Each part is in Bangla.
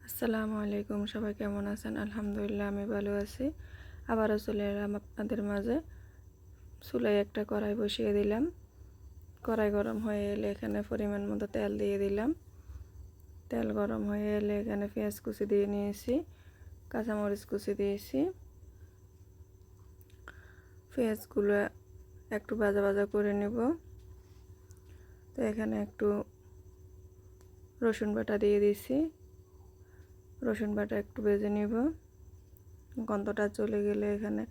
আসসালামু আলাইকুম, সবাই কেমন আছেন? আলহামদুলিল্লাহ আমি ভালো আছি। আবারও চলে এলাম আপনাদের মাঝে। চুলায় একটা কড়াই বসিয়ে দিলাম। কড়াই গরম হয়ে এলে এখানে পরিমাণ মতো তেল দিয়ে দিলাম। তেল গরম হয়ে এলে এখানে পেঁয়াজ কুচি দিয়ে নিয়েছি, কাঁচামরিচ কুচি দিয়েছি। পেঁয়াজগুলো একটু ভাজা ভাজা করে নেব। তো এখানে একটু রসুন বাটা দিয়ে দিয়েছি। রসুন বাটা একটু ভেজে নিব। গন্ধটা চলে গেলে এখানে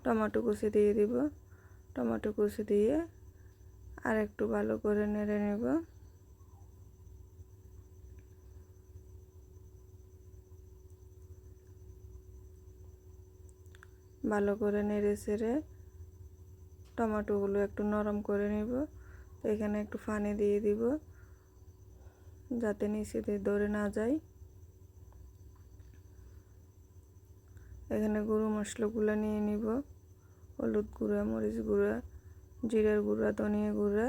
টমেটো কুচি দিয়ে দিব। টমেটো কুচি দিয়ে আর একটু ভালো করে নেড়ে নেব। ভালো করে নেড়ে চেড়ে টমেটোগুলো একটু নরম করে নেব। তো এখানে একটু পানি দিয়ে দিব যাতে নিচে দিয়ে ধরে না যায়। এখানে গুঁড়ো মশলাগুলো নিয়ে নিব, হলুদ গুঁড়া, মরিচ গুঁড়া, জিরার গুঁড়া, ধনিয়া গুঁড়া,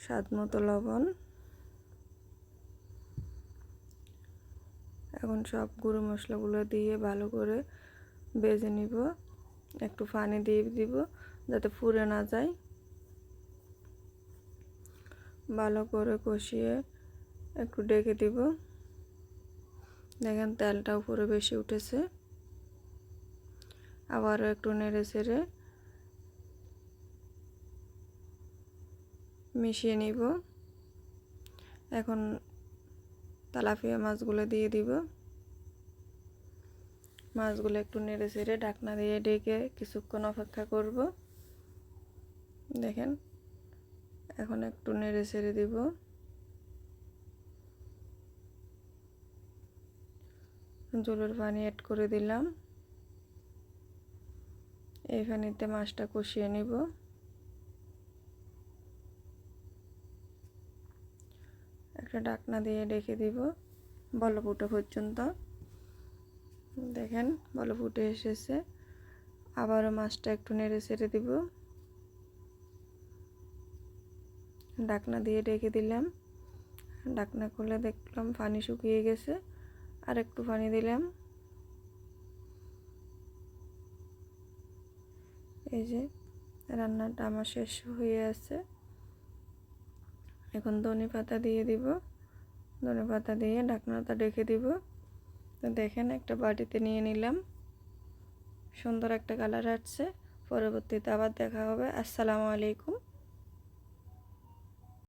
স্বাদ মতো লবণ। এখন সব গুঁড়ো মশলাগুলো দিয়ে ভালো করে ভেজে নিব। একটু পানি দিয়ে দিব যাতে পুড়ে না যায়। ভালো করে কষিয়ে একটু ঢেকে দিব। দেখেন তেলটা উপরে বেশি উঠেছে। আবারও একটু নেড়ে চেড়ে মিশিয়ে নিব। এখন তেলাপিয়া মাছগুলো দিয়ে দিব। মাছগুলো একটু নেড়ে চেড়ে ঢাকনা দিয়ে ঢেকে কিছুক্ষণ অপেক্ষা করব। দেখেন এখন একটু নেড়ে চেড়ে দিব। ঝোলের পানি অ্যাড করে দিলাম। এই পানিতে মাছটা কষিয়ে নিব। একটা ঢাকনা দিয়ে ঢেকে দিব বলক ওঠা পর্যন্ত। দেখেন বলক উঠে এসেছে। আবারও মাছটা একটু নেড়ে চেড়ে দিব। ঢাকনা দিয়ে ঢেকে দিলাম। ঢাকনা খুলে দেখলাম পানি শুকিয়ে গেছে। আর একটু পানি দিলাম। এই যে রান্নাটা আমার শেষ হয়ে আছে। এখন ধনে পাতা দিয়ে দিব। ধনে পাতা দিয়ে ঢাকনাটা ঢেকে দিব। তো দেখেন একটা বাটিতে নিয়ে নিলাম। সুন্দর একটা কালার আসছে। পরবর্তীতে আবার দেখা হবে। আসসালামু আলাইকুম।